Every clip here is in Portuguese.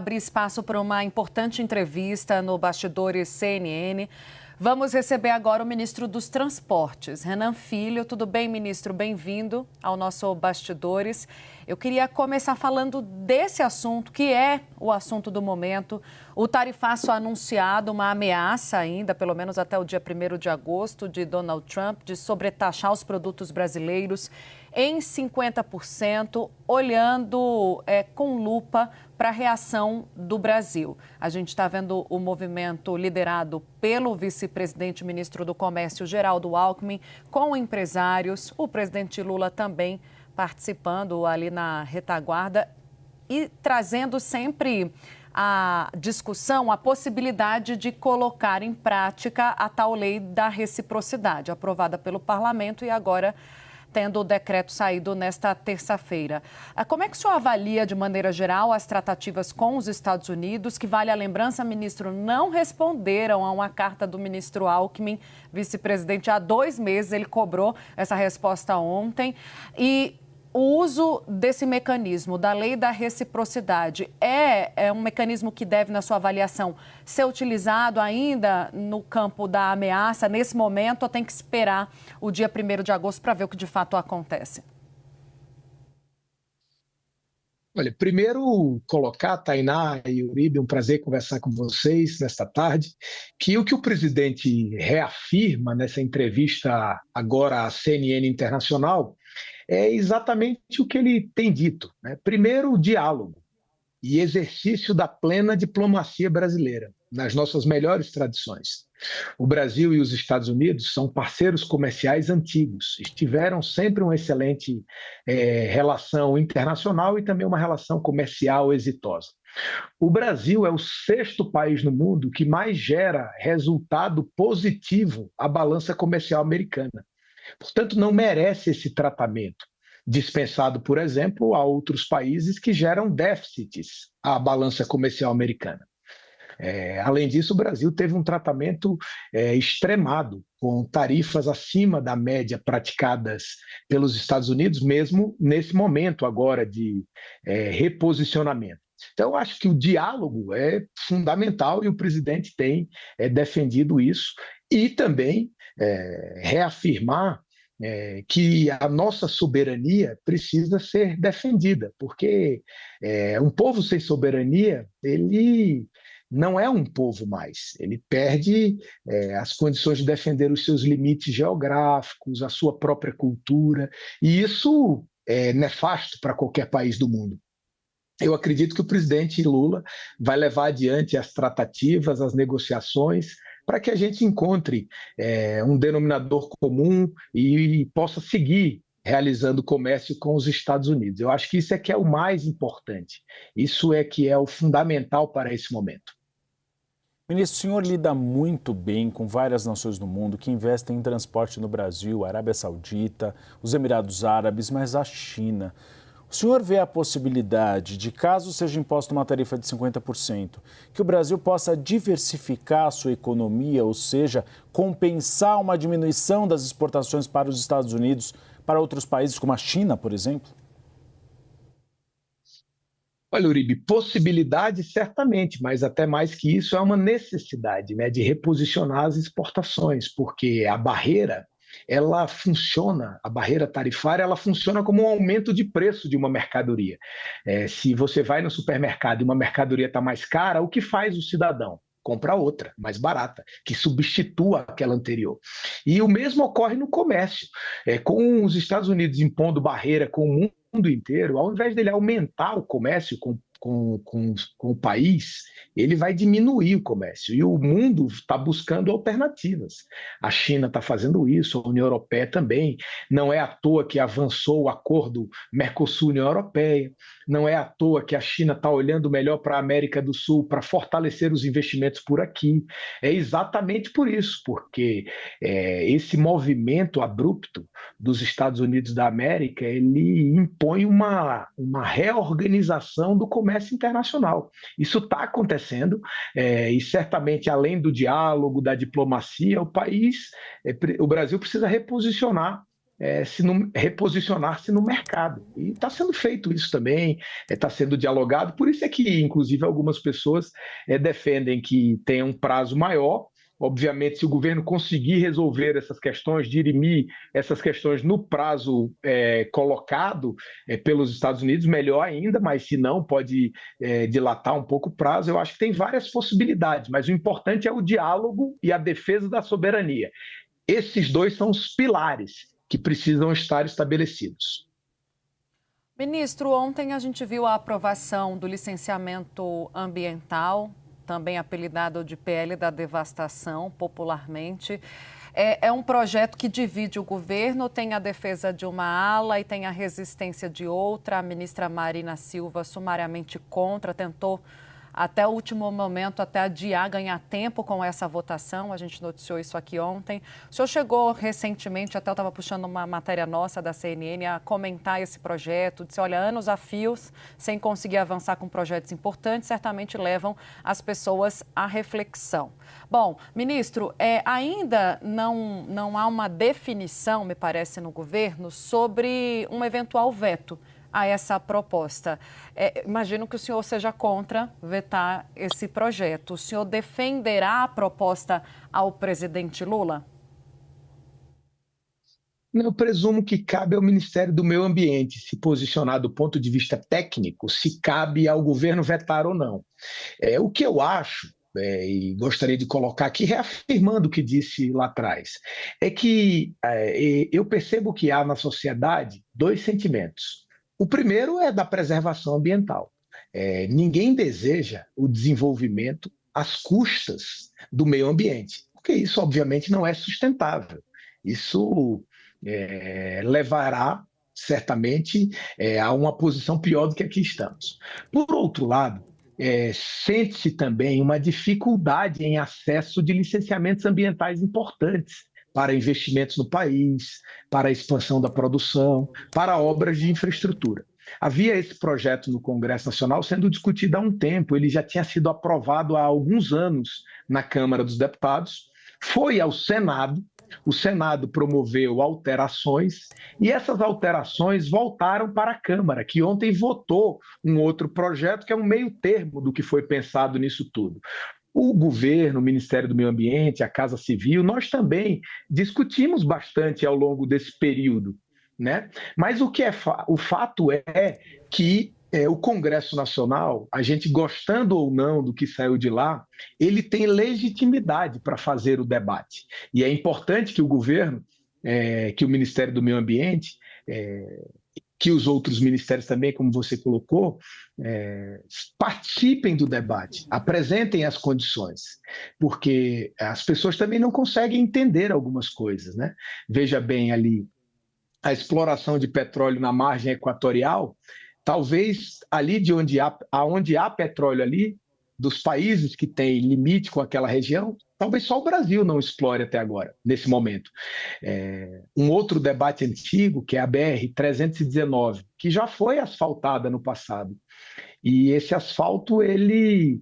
abrir espaço para uma importante entrevista no Bastidores CNN. Vamos receber agora o ministro dos Transportes, Renan Filho. Tudo bem, ministro? Bem-vindo ao nosso Bastidores. Eu queria começar falando desse assunto, que é o assunto do momento. O tarifaço anunciado, uma ameaça ainda, pelo menos até o dia 1º de agosto, de Donald Trump, de sobretaxar os produtos brasileiros em 50%, olhando com lupa para a reação do Brasil. A gente está vendo o movimento liderado pelo vice-presidente ministro do Comércio, Geraldo Alckmin, com empresários, o presidente Lula também participando ali na retaguarda e trazendo sempre a discussão, a possibilidade de colocar em prática a tal lei da reciprocidade, aprovada pelo parlamento e agora tendo o decreto saído nesta terça-feira. Como é que o senhor avalia, de maneira geral, as tratativas com os Estados Unidos, que, vale a lembrança, ministro, não responderam a uma carta do ministro Alckmin, vice-presidente, há 2 meses, ele cobrou essa resposta ontem, e o uso desse mecanismo, da lei da reciprocidade, é um mecanismo que deve, na sua avaliação, ser utilizado ainda no campo da ameaça, nesse momento, ou tem que esperar o dia 1º de agosto para ver o que de fato acontece? Olha, primeiro colocar, Tainá e Uribe, um prazer conversar com vocês nesta tarde, que o presidente reafirma nessa entrevista agora à CNN Internacional é exatamente o que ele tem dito, né? Primeiro, o diálogo e exercício da plena diplomacia brasileira, nas nossas melhores tradições. O Brasil e os Estados Unidos são parceiros comerciais antigos, tiveram sempre uma excelente relação internacional e também uma relação comercial exitosa. O Brasil é o 6º país no mundo que mais gera resultado positivo à balança comercial americana. Portanto, não merece esse tratamento, dispensado, por exemplo, a outros países que geram déficits à balança comercial americana. Além disso, o Brasil teve um tratamento extremado, com tarifas acima da média praticadas pelos Estados Unidos, mesmo nesse momento agora de reposicionamento. Então, eu acho que o diálogo é fundamental e o presidente tem defendido isso e também reafirmar que a nossa soberania precisa ser defendida, porque um povo sem soberania, ele não é um povo mais, ele perde as condições de defender os seus limites geográficos, a sua própria cultura, e isso é nefasto para qualquer país do mundo. Eu acredito que o presidente Lula vai levar adiante as tratativas, as negociações, para que a gente encontre um denominador comum e possa seguir realizando comércio com os Estados Unidos. Eu acho que isso é que é o mais importante. Isso é que é o fundamental para esse momento. Ministro, o senhor lida muito bem com várias nações do mundo que investem em transporte no Brasil, a Arábia Saudita, os Emirados Árabes, mas a China. O senhor vê a possibilidade de, caso seja imposta uma tarifa de 50%, que o Brasil possa diversificar a sua economia, ou seja, compensar uma diminuição das exportações para os Estados Unidos, para outros países como a China, por exemplo? Olha, Uribe, possibilidade certamente, mas até mais que isso é uma necessidade, né, de reposicionar as exportações, porque a barreira a barreira tarifária, ela funciona como um aumento de preço de uma mercadoria. Se você vai no supermercado e uma mercadoria está mais cara, o que faz o cidadão? Compra outra, mais barata, que substitua aquela anterior. E o mesmo ocorre no comércio. Com os Estados Unidos impondo barreira com o mundo inteiro, ao invés dele aumentar o comércio com o país, ele vai diminuir o comércio. E o mundo está buscando alternativas. A China está fazendo isso, a União Europeia também. Não é à toa que avançou o acordo Mercosul-União Europeia. Não é à toa que a China está olhando melhor para a América do Sul, para fortalecer os investimentos por aqui. É exatamente por isso, porque esse movimento abrupto dos Estados Unidos da América, ele impõe uma reorganização do comércio internacional. Isso está acontecendo e certamente, além do diálogo, da diplomacia, o Brasil precisa reposicionar reposicionar-se no mercado. E está sendo feito isso também, está sendo dialogado, por isso é que, inclusive, algumas pessoas defendem que tenha um prazo maior. Obviamente, se o governo conseguir resolver essas questões, dirimir essas questões no prazo colocado pelos Estados Unidos, melhor ainda, mas se não, pode dilatar um pouco o prazo. Eu acho que tem várias possibilidades, mas o importante é o diálogo e a defesa da soberania. Esses dois são os pilares que precisam estar estabelecidos. Ministro, ontem a gente viu a aprovação do licenciamento ambiental, também apelidado de PL da devastação, popularmente. É um projeto que divide o governo, tem a defesa de uma ala e tem a resistência de outra. A ministra Marina Silva, sumariamente contra, tentou até o último momento, até adiar, ganhar tempo com essa votação. A gente noticiou isso aqui ontem. O senhor chegou recentemente, até eu estava puxando uma matéria nossa da CNN, a comentar esse projeto, disse, olha, anos a fios, sem conseguir avançar com projetos importantes, certamente levam as pessoas à reflexão. Bom, ministro, ainda não há uma definição, me parece, no governo, sobre um eventual veto a essa proposta. Imagino que o senhor seja contra vetar esse projeto. O senhor defenderá a proposta ao presidente Lula? Eu presumo que cabe ao Ministério do Meio Ambiente se posicionar do ponto de vista técnico, se cabe ao governo vetar ou não. O que eu acho, e gostaria de colocar aqui, reafirmando o que disse lá atrás, é que eu percebo que há na sociedade dois sentimentos. O primeiro é da preservação ambiental. Ninguém deseja o desenvolvimento às custas do meio ambiente, porque isso, obviamente, não é sustentável. Isso levará, certamente, a uma posição pior do que aqui estamos. Por outro lado, sente-se também uma dificuldade em acesso de licenciamentos ambientais importantes para investimentos no país, para a expansão da produção, para obras de infraestrutura. Havia esse projeto no Congresso Nacional sendo discutido há um tempo, ele já tinha sido aprovado há alguns anos na Câmara dos Deputados, foi ao Senado, o Senado promoveu alterações e essas alterações voltaram para a Câmara, que ontem votou um outro projeto que é um meio termo do que foi pensado nisso tudo. O governo, o Ministério do Meio Ambiente, a Casa Civil, nós também discutimos bastante ao longo desse período, né? Mas o fato é que o Congresso Nacional, a gente gostando ou não do que saiu de lá, ele tem legitimidade para fazer o debate. E é importante que o governo, que o Ministério do Meio Ambiente, que os outros ministérios também, como você colocou, participem do debate, apresentem as condições, porque as pessoas também não conseguem entender algumas coisas, né? Veja bem ali, a exploração de petróleo na margem equatorial, talvez ali de onde há petróleo ali, dos países que têm limite com aquela região, talvez só o Brasil não explore até agora, nesse momento. Um outro debate antigo, que é a BR-319, que já foi asfaltada no passado. E esse asfalto, ele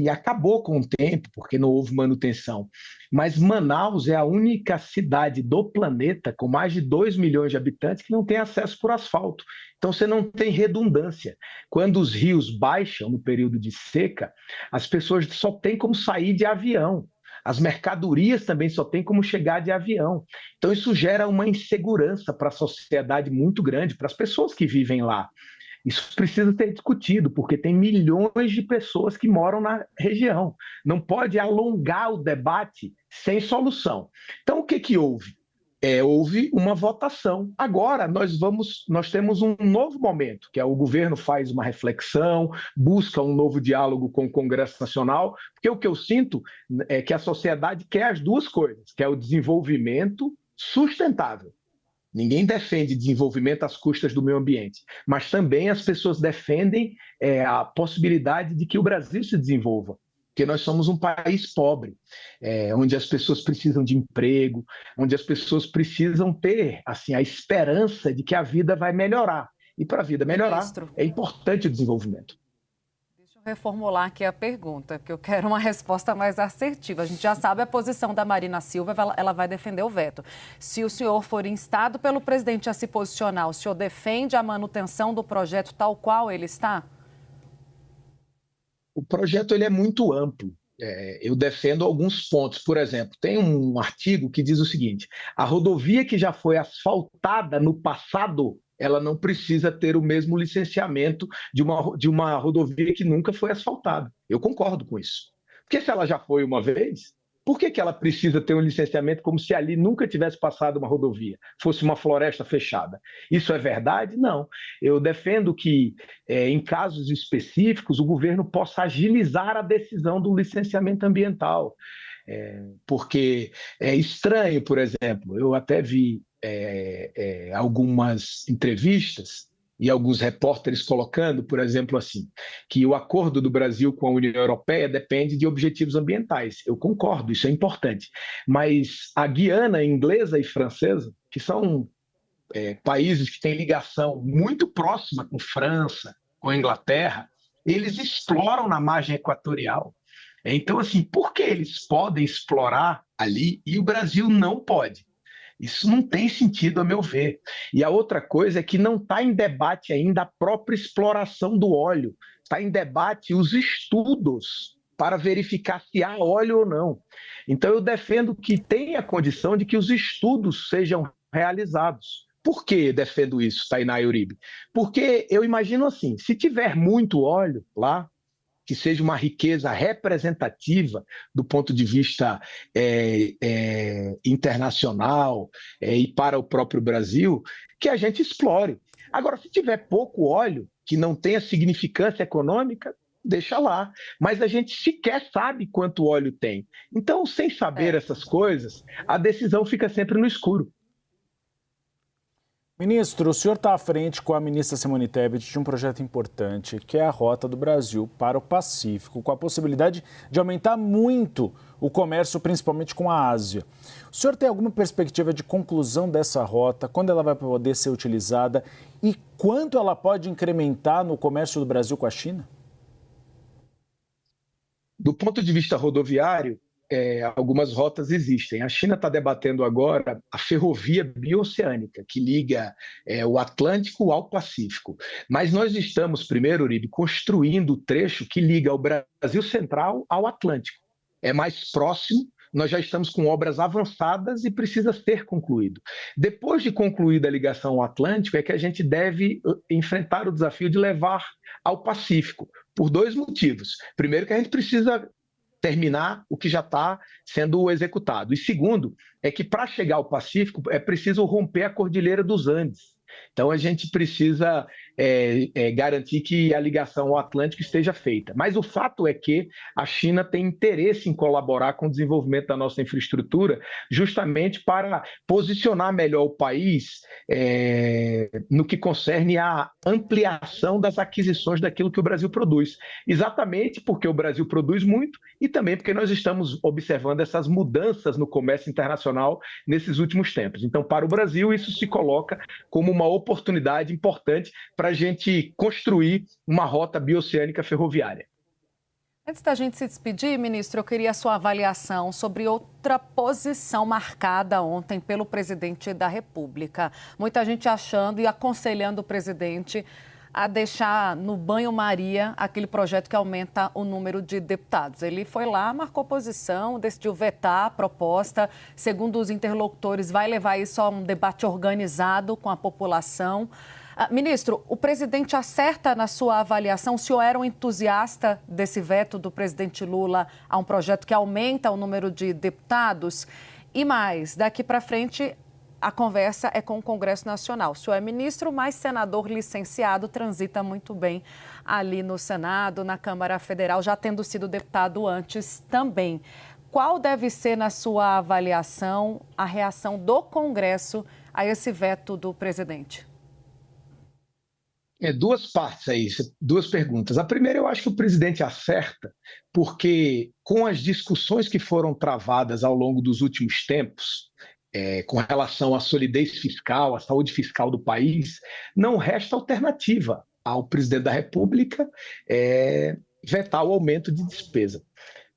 acabou com o tempo, porque não houve manutenção. Mas Manaus é a única cidade do planeta com mais de 2 milhões de habitantes que não tem acesso por asfalto. Então você não tem redundância. Quando os rios baixam no período de seca, as pessoas só têm como sair de avião. As mercadorias também só têm como chegar de avião. Então isso gera uma insegurança para a sociedade muito grande, para as pessoas que vivem lá. Isso precisa ser discutido, porque tem milhões de pessoas que moram na região. Não pode alongar o debate sem solução. Então, o que houve? Houve uma votação. Agora, nós temos um novo momento, que é o governo faz uma reflexão, busca um novo diálogo com o Congresso Nacional, porque o que eu sinto é que a sociedade quer as duas coisas, que é o desenvolvimento sustentável. Ninguém defende desenvolvimento às custas do meio ambiente, mas também as pessoas defendem a possibilidade de que o Brasil se desenvolva, porque nós somos um país pobre, onde as pessoas precisam de emprego, onde as pessoas precisam ter assim, a esperança de que a vida vai melhorar. E para a vida melhorar, é importante o desenvolvimento. Deixa eu Reformular aqui a pergunta, porque eu quero uma resposta mais assertiva. A gente já sabe a posição da Marina Silva, ela vai defender o veto. Se o senhor for instado pelo presidente a se posicionar, o senhor defende a manutenção do projeto tal qual ele está? O projeto ele é muito amplo. Eu defendo alguns pontos. Por exemplo, tem um artigo que diz o seguinte: a rodovia que já foi asfaltada no passado, ela não precisa ter o mesmo licenciamento de uma rodovia que nunca foi asfaltada. Eu concordo com isso. Porque se ela já foi uma vez, por que ela precisa ter um licenciamento como se ali nunca tivesse passado uma rodovia, fosse uma floresta fechada? Isso é verdade? Não. Eu defendo que, em casos específicos, o governo possa agilizar a decisão do licenciamento ambiental. Porque é estranho, por exemplo, eu até vi algumas entrevistas e alguns repórteres colocando, por exemplo, assim, que o acordo do Brasil com a União Europeia depende de objetivos ambientais. Eu concordo, isso é importante. Mas a Guiana inglesa e francesa, que são países que têm ligação muito próxima com França, com a Inglaterra, eles exploram na margem equatorial. Então, assim, por que eles podem explorar ali e o Brasil não pode? Isso não tem sentido, a meu ver. E a outra coisa é que não está em debate ainda a própria exploração do óleo. Está em debate os estudos para verificar se há óleo ou não. Então, eu defendo que tenha condição de que os estudos sejam realizados. Por que defendo isso, Tainá e Uribe? Porque eu imagino assim, se tiver muito óleo lá, que seja uma riqueza representativa do ponto de vista internacional e para o próprio Brasil, que a gente explore. Agora, se tiver pouco óleo, que não tenha significância econômica, deixa lá. Mas a gente sequer sabe quanto óleo tem. Então, sem saber essas coisas, a decisão fica sempre no escuro. Ministro, o senhor está à frente com a ministra Simone Tebet de um projeto importante, que é a Rota do Brasil para o Pacífico, com a possibilidade de aumentar muito o comércio, principalmente com a Ásia. O senhor tem alguma perspectiva de conclusão dessa rota, quando ela vai poder ser utilizada e quanto ela pode incrementar no comércio do Brasil com a China? Do ponto de vista rodoviário, algumas rotas existem. A China está debatendo agora a ferrovia bioceânica, que liga o Atlântico ao Pacífico. Mas nós estamos, primeiro, Uribe, construindo o trecho que liga o Brasil Central ao Atlântico. É mais próximo, nós já estamos com obras avançadas e precisa ser concluído. Depois de concluída a ligação ao Atlântico, é que a gente deve enfrentar o desafio de levar ao Pacífico, por dois motivos. Primeiro, que a gente precisa terminar o que já está sendo executado. E segundo, é que para chegar ao Pacífico é preciso romper a Cordilheira dos Andes. Então a gente precisa garantir que a ligação ao Atlântico esteja feita. Mas o fato é que a China tem interesse em colaborar com o desenvolvimento da nossa infraestrutura, justamente para posicionar melhor o país no que concerne à ampliação das aquisições daquilo que o Brasil produz. Exatamente porque o Brasil produz muito e também porque nós estamos observando essas mudanças no comércio internacional nesses últimos tempos. Então, para o Brasil, isso se coloca como uma oportunidade importante para a gente construir uma rota bioceânica ferroviária. Antes da gente se despedir, ministro, eu queria a sua avaliação sobre outra posição marcada ontem pelo presidente da República. Muita gente achando e aconselhando o presidente a deixar no banho-maria aquele projeto que aumenta o número de deputados. Ele foi lá, marcou posição, decidiu vetar a proposta. Segundo os interlocutores, vai levar isso a um debate organizado com a população. Ministro, o presidente acerta na sua avaliação? O senhor era um entusiasta desse veto do presidente Lula a um projeto que aumenta o número de deputados? E mais, daqui para frente, a conversa é com o Congresso Nacional. O senhor é ministro, mas senador licenciado, transita muito bem ali no Senado, na Câmara Federal, já tendo sido deputado antes também. Qual deve ser, na sua avaliação, a reação do Congresso a esse veto do presidente? Duas partes aí, duas perguntas. A primeira, eu acho que o presidente acerta, porque com as discussões que foram travadas ao longo dos últimos tempos, com relação à solidez fiscal, à saúde fiscal do país, não resta alternativa ao presidente da República vetar o aumento de despesa.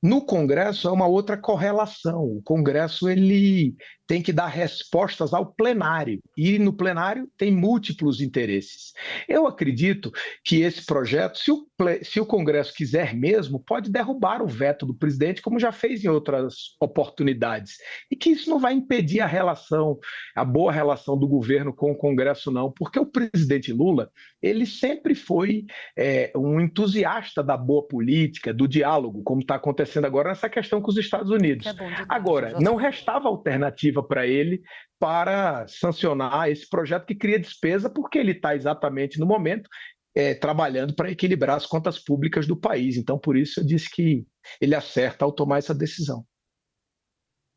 No Congresso é uma outra correlação. O Congresso ele tem que dar respostas ao plenário, e no plenário tem múltiplos interesses. Eu acredito que esse projeto, se o Congresso quiser mesmo, pode derrubar o veto do presidente, como já fez em outras oportunidades, e que isso não vai impedir a boa relação do governo com o Congresso, não, porque o presidente Lula, ele sempre foi um entusiasta da boa política, do diálogo, como está acontecendo agora nessa questão com os Estados Unidos. Agora, não restava alternativa para ele para sancionar esse projeto que cria despesa, porque ele está exatamente no momento trabalhando para equilibrar as contas públicas do país. Então, por isso eu disse que ele acerta ao tomar essa decisão.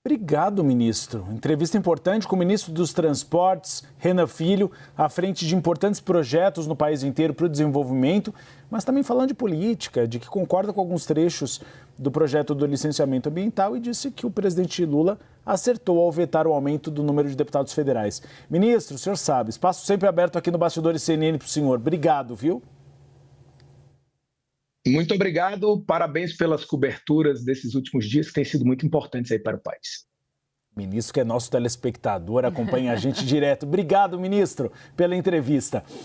Obrigado, ministro. Entrevista importante com o ministro dos Transportes, Renan Filho, à frente de importantes projetos no país inteiro para o desenvolvimento, mas também falando de política, de que concorda com alguns trechos do projeto do licenciamento ambiental e disse que o presidente Lula acertou ao vetar o aumento do número de deputados federais. Ministro, o senhor sabe, espaço sempre aberto aqui no Bastidores CNN para o senhor. Obrigado, viu? Muito obrigado, parabéns pelas coberturas desses últimos dias, que têm sido muito importantes aí para o país. Ministro que é nosso telespectador, acompanha a gente direto. Obrigado, ministro, pela entrevista.